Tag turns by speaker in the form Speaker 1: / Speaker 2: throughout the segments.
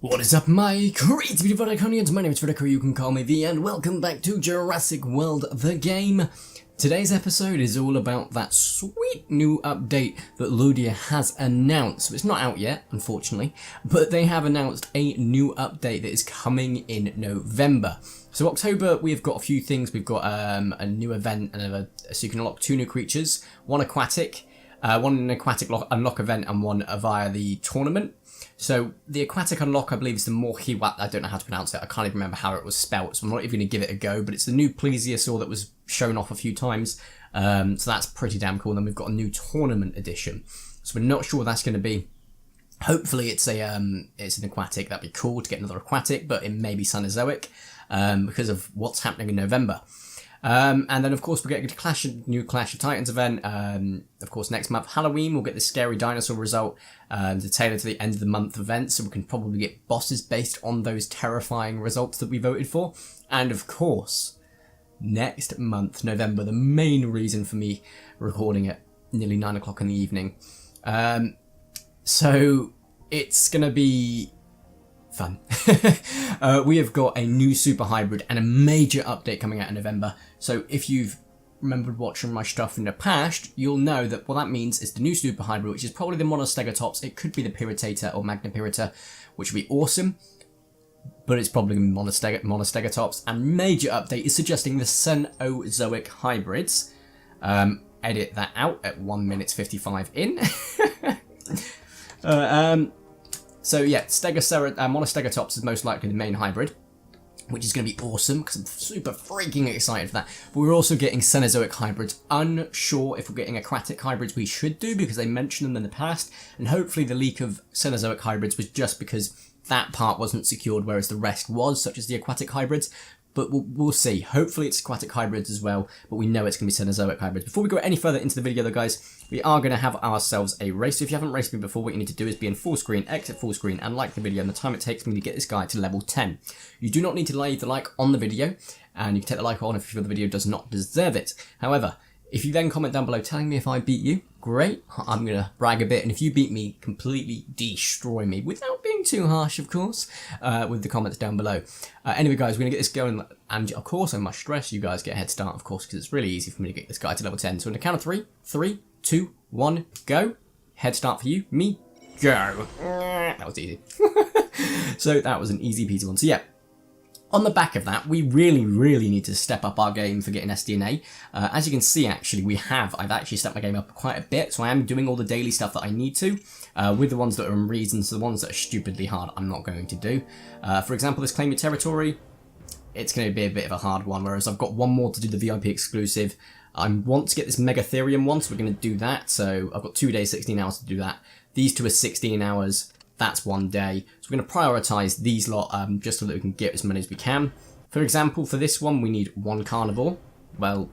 Speaker 1: What is up, my crazy Verticonians? My name is Vertico, you can call me V, and welcome back to Jurassic World, the game. Today's episode is all about that sweet new update that Ludia has announced. So it's not out yet, unfortunately, but they have announced a new update that is coming in November. So October, we've got a few things. We've got a new event, so you can unlock two new creatures, one aquatic, one an aquatic unlock event, and one via the tournament. So the aquatic unlock, I believe, is the Morhiwat. I don't know how to pronounce it. I can't even remember how it was spelt, so I'm not even going to give it a go. But it's the new plesiosaur that was shown off a few times. So that's pretty damn cool. And then we've got a new tournament edition. So we're not sure what that's going to be. Hopefully it's an aquatic. That'd be cool to get another aquatic, but it may be Cenozoic because of what's happening in November. And then, of course, we're getting a new Clash of Titans event. Of course, next month, Halloween, we'll get the scary dinosaur result to tailor to the end of the month event, so we can probably get bosses based on those terrifying results that we voted for. And, of course, next month, November, the main reason for me recording at nearly 9 o'clock in the evening. So it's going to be fun. We have got a new super hybrid and a major update coming out in November. So if you've remembered watching my stuff in the past, you'll know that what that means is the new super hybrid, which is probably the Monostegatops. It could be the Piritator or Magnapirita, which would be awesome, but it's probably going to be Monostegatops. And major update is suggesting the Cenozoic hybrids. Edit that out at 1 minute 55 in. So yeah, Monostegatops is most likely the main hybrid, which is going to be awesome because I'm super freaking excited for that. But we're also getting Cenozoic hybrids. Unsure if we're getting aquatic hybrids. We should do because they mentioned them in the past, and hopefully the leak of Cenozoic hybrids was just because that part wasn't secured, whereas the rest was, such as the aquatic hybrids. But we'll see. Hopefully it's aquatic hybrids as well, but we know it's going to be Cenozoic hybrids. Before we go any further into the video though, guys, we are going to have ourselves a race. So if you haven't raced me before, what you need to do is be in full screen, exit full screen, and like the video, and the time it takes me to get this guy to level 10. You do not need to leave the like on the video, and you can take the like on if you feel the video does not deserve it. However, if you then comment down below telling me if I beat you, great, I'm going to brag a bit. And if you beat me, completely destroy me, without being too harsh, of course, with the comments down below. Anyway, guys, we're going to get this going. And, of course, I must stress you guys get a head start, of course, because it's really easy for me to get this guy to level 10. So on the count of 3, 3, 2, 1, go. Head start for you, me, go. That was easy. So that was an easy peasy one. So, yeah. On the back of that, we really need to step up our game for getting SDNA. As you can see, actually, I've actually stepped my game up quite a bit, so I am doing all the daily stuff that I need to, with the ones that are in reason, so the ones that are stupidly hard, I'm not going to do. For example, this Claim Your Territory, it's going to be a bit of a hard one, whereas I've got one more to do the VIP exclusive. I want to get this Megatherium one, so we're going to do that, so I've got 2 days, 16 hours to do that. These two are 16 hours. That's 1 day. So we're going to prioritise these lot just so that we can get as many as we can. For example, for this one, we need 1 carnivore. Well,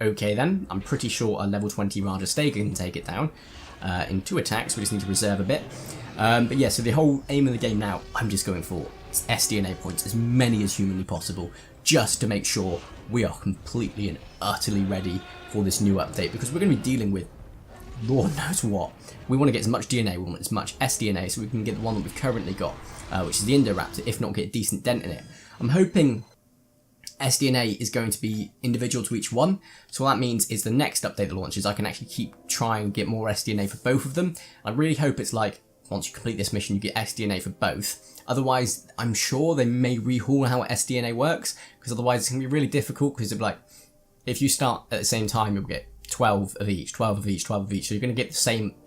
Speaker 1: okay then. I'm pretty sure a level 20 Raja Stega can take it down in 2 attacks. We just need to reserve a bit. But yeah, so the whole aim of the game now, I'm just going for SDNA points, as many as humanly possible, just to make sure we are completely and utterly ready for this new update, because we're going to be dealing with Lord knows what. We want to get as much DNA, we want as much SDNA, so we can get the one that we've currently got, which is the Indoraptor, if not get a decent dent in it. I'm hoping SDNA is going to be individual to each one, so what that means is the next update that launches, I can actually keep trying and get more SDNA for both of them. I really hope it's like, once you complete this mission, you get SDNA for both. Otherwise, I'm sure they may rehaul how SDNA works, because otherwise it's going to be really difficult, because if you start at the same time, you'll get 12 of each, 12 of each, 12 of each, so you're going to get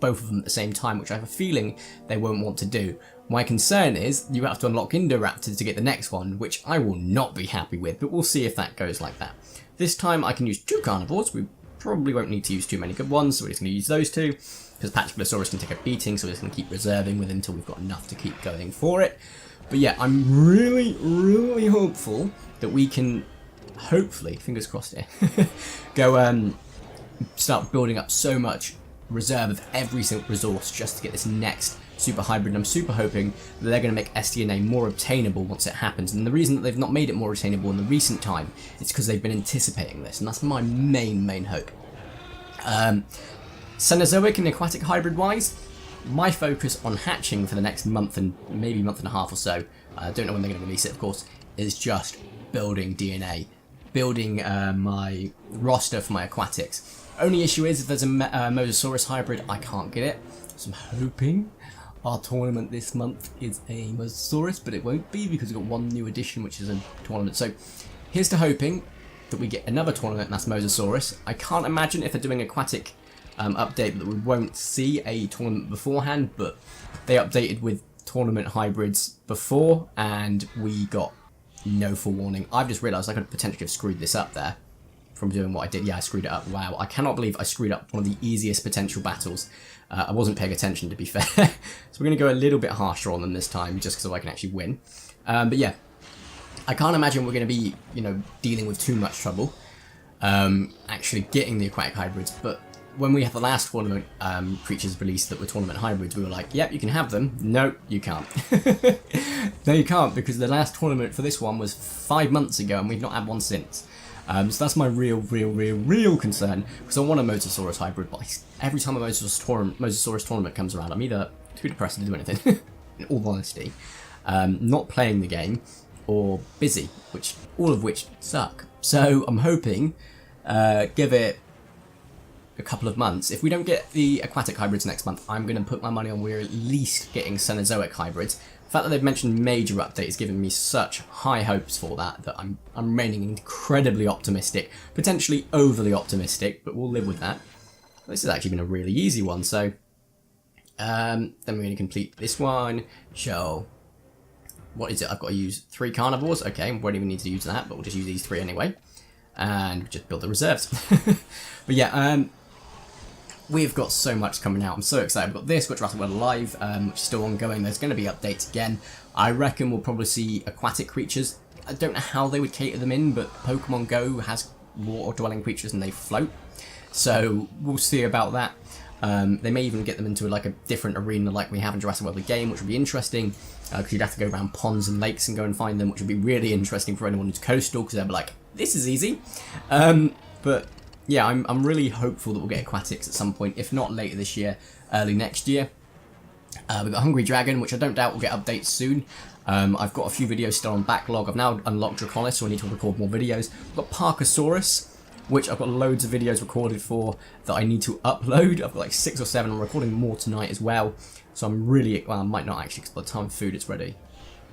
Speaker 1: both of them at the same time, which I have a feeling they won't want to do. My concern is you have to unlock Indoraptor to get the next one, which I will not be happy with, but we'll see if that goes like that. This time I can use 2 carnivores. We probably won't need to use too many good ones, so we're just going to use those 2, because Patriclosaurus can take a beating, so we're just going to keep reserving with it until we've got enough to keep going for it. But yeah, I'm really hopeful that we can, hopefully, fingers crossed here, go start building up so much reserve of every single resource just to get this next super hybrid. And I'm super hoping that they're going to make SDNA more obtainable once it happens. And the reason that they've not made it more obtainable in the recent time is because they've been anticipating this, and that's my main hope. Cenozoic and aquatic hybrid wise, my focus on hatching for the next month and maybe month and a half or so, I don't know when they're going to release it, of course, is just building DNA, building my roster for my aquatics. Only issue is if there's a Mosasaurus hybrid, I can't get it. So I'm hoping our tournament this month is a Mosasaurus, but it won't be because we've got one new addition, which is a tournament. So here's to hoping that we get another tournament, and that's Mosasaurus. I can't imagine if they're doing Aquatic update that we won't see a tournament beforehand, but they updated with tournament hybrids before, and we got no forewarning. I've just realised I could potentially have screwed this up there from doing what I did. Yeah, I screwed it up. Wow, I cannot believe I screwed up one of the easiest potential battles. I wasn't paying attention, to be fair. So we're going to go a little bit harsher on them this time, just so I can actually win. But yeah, I can't imagine we're going to be, dealing with too much trouble actually getting the aquatic hybrids. But when we had the last tournament creatures released that were tournament hybrids, we were like, yep, you can have them. No, you can't. No, you can't, because the last tournament for this one was 5 months ago, and we've not had one since. So that's my real concern, because I want a Mosasaurus hybrid, but every time a Mosasaurus tournament comes around, I'm either too depressed to do anything, in all honesty, not playing the game, or busy, all of which suck. So I'm hoping, give it a couple of months. If we don't get the aquatic hybrids next month, I'm going to put my money on we're at least getting Cenozoic hybrids. The fact that they've mentioned major update is giving me such high hopes for that I'm remaining incredibly optimistic, potentially overly optimistic, but we'll live with that. This has actually been a really easy one, so then we're going to complete this one. So what is it? I've got to use 3 carnivores. Okay, we won't even need to use that, but we'll just use these 3 anyway, and just build the reserves. But yeah, we've got so much coming out. I'm so excited. We've got this, we've got Jurassic World Alive, which is still ongoing. There's going to be updates again. I reckon we'll probably see aquatic creatures. I don't know how they would cater them in, but Pokemon Go has water-dwelling creatures and they float. So we'll see about that. They may even get them into like a different arena like we have in Jurassic World the game, which would be interesting, because you'd have to go around ponds and lakes and go and find them, which would be really interesting for anyone who's coastal, because they'll be like, this is easy. But yeah, I'm really hopeful that we'll get aquatics at some point, if not later this year, early next year. We've got Hungry Dragon, which I don't doubt will get updates soon. I've got a few videos still on backlog. I've now unlocked Draconis, so I need to record more videos. I've got Parkasaurus, which I've got loads of videos recorded for that I need to upload. I've got like 6 or 7. I'm recording more tonight as well. So I'm really, well, I might not actually, because by the time food is ready,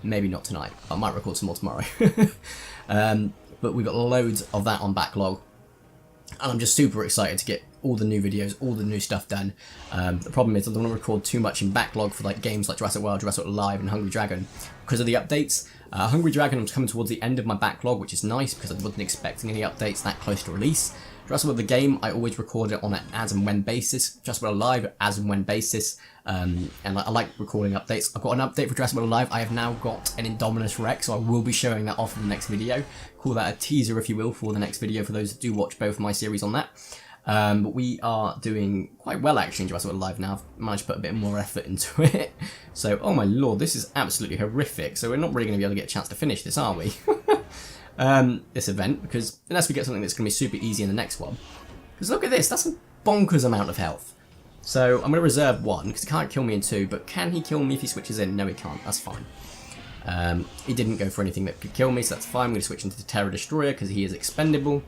Speaker 1: maybe not tonight. I might record some more tomorrow. But we've got loads of that on backlog. And I'm just super excited to get all the new videos, all the new stuff done. The problem is I don't want to record too much in backlog for like games like Jurassic World, Jurassic World Alive, and Hungry Dragon because of the updates. Hungry Dragon, I'm coming towards the end of my backlog, which is nice because I wasn't expecting any updates that close to release. Jurassic World the game, I always record it on an as and when basis. Jurassic World Alive, as and when basis. And I like recording updates. I've got an update for Jurassic World Alive. I have now got an Indominus Rex, so I will be showing that off in the next video. Call that a teaser, if you will, for the next video for those that do watch both of my series on that. But we are doing quite well actually in Jurassic World Alive now. I've managed to put a bit more effort into it. So, oh my lord, this is absolutely horrific. So we're not really going to be able to get a chance to finish this, are we? This event, because unless we get something that's going to be super easy in the next one. Because look at this, that's a bonkers amount of health. So I'm going to reserve 1, because he can't kill me in 2, but can he kill me if he switches in? No, he can't, that's fine. He didn't go for anything that could kill me, so that's fine. I'm going to switch into the Terra Destroyer, because he is expendable.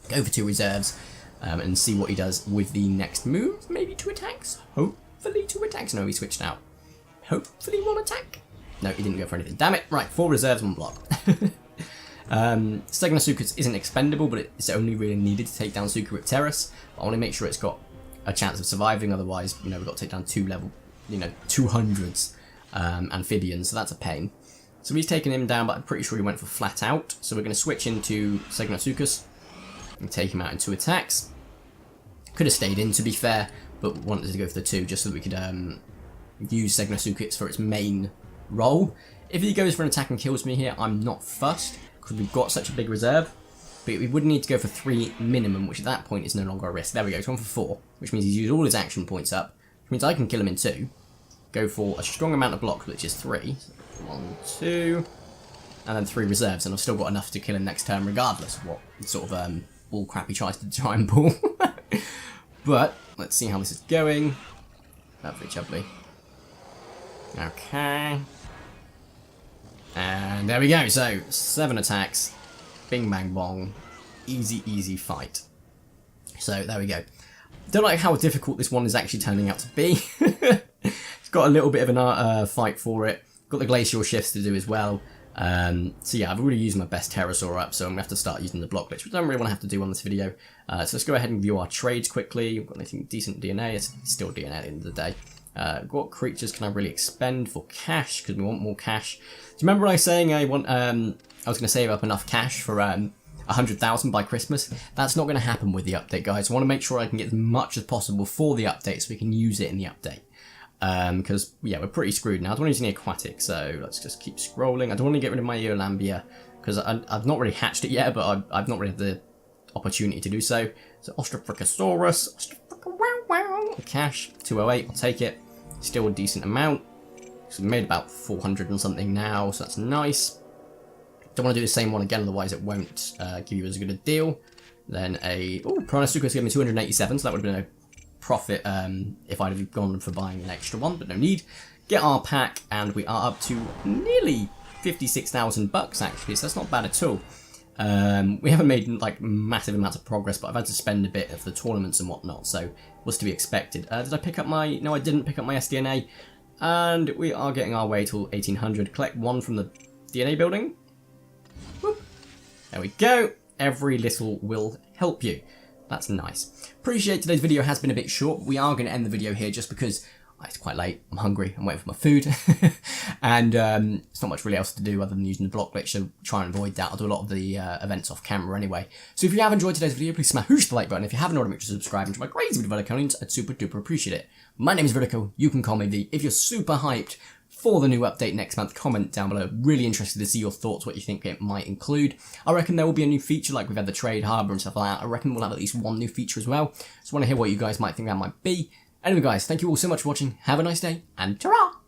Speaker 1: Go for 2 reserves, and see what he does with the next move. Maybe 2 attacks? Hopefully 2 attacks. No, he switched out. Hopefully 1 attack? No, he didn't go for anything. Damn it. Right, 4 reserves, 1 block. Cenozoic isn't expendable, but it's only really needed to take down Sucaripteris. I want to make sure it's got a chance of surviving, otherwise, we've got to take down 2 level, 200s amphibians, so that's a pain. So he's taken him down, but I'm pretty sure he went for flat out. So we're going to switch into Cenozoic and take him out in 2 attacks. Could have stayed in, to be fair, but wanted to go for the 2 just so that we could use Cenozoic for its main role. If he goes for an attack and kills me here, I'm not fussed, because we've got such a big reserve. But we would need to go for 3 minimum, which at that point is no longer a risk. There we go, he's gone for 4, which means he's used all his action points up, which means I can kill him in 2. Go for a strong amount of blocks, which is 3. So 1, 2, and then 3 reserves, and I've still got enough to kill him next turn regardless of what sort of bull crap he tries to try and pull. But let's see how this is going. Lovely jubbly. Okay. And there we go. So, 7 attacks. Bing bang bong. Easy, easy fight. So, there we go. Don't like how difficult this one is actually turning out to be. It's got a little bit of a fight for it. Got the glacial shifts to do as well. So yeah, I've already used my best pterosaur up, so I'm going to have to start using the block glitch, which I don't really want to have to do on this video. So let's go ahead and view our trades quickly. We've got anything decent DNA, it's still DNA at the end of the day. What creatures can I really expend for cash, because we want more cash. Do you remember I was saying I was going to save up enough cash for 100,000 by Christmas? That's not going to happen with the update, guys. I want to make sure I can get as much as possible for the update so we can use it in the update. Because, yeah, we're pretty screwed now. I don't want to use any aquatic, so let's just keep scrolling. I don't want to get rid of my Eolambia, because I've not really hatched it yet, but I've not really had the opportunity to do so. So, Ostrafricosaurus, cash, 208, I'll take it. Still a decent amount. So we made about 400 and something now, so that's nice. Don't want to do the same one again, otherwise it won't give you as good a deal. Then Piranhasuka's gave me 287, so that would have been a profit if I'd have gone for buying an extra one, but no need. Get our pack, and we are up to nearly 56,000 bucks actually, so that's not bad at all. We haven't made like massive amounts of progress, but I've had to spend a bit of the tournaments and whatnot, so was to be expected. Did I pick up my... No, I didn't pick up my SDNA, and we are getting our way till 1800. Collect one from the DNA building. Whoop. There we go. Every little will help you. That's nice. Appreciate today's video has been a bit short. We are going to end the video here just because it's quite late. I'm hungry. I'm waiting for my food. And it's not much really else to do other than using the block glitch, so try and avoid that. I'll do a lot of the events off camera anyway. So if you have enjoyed today's video, please smash the like button. If you haven't already, make sure to subscribe and to my crazy video Vertico, I'd super duper appreciate it. My name is Vertico. You can call me V. If you're super hyped for the new update next month, comment down below. Really interested to see your thoughts, what you think it might include. I reckon there will be a new feature, like we've had the trade harbour and stuff like that. I reckon we'll have at least one new feature as well. Just want to hear what you guys might think that might be. Anyway guys, thank you all so much for watching. Have a nice day, and ta-ra!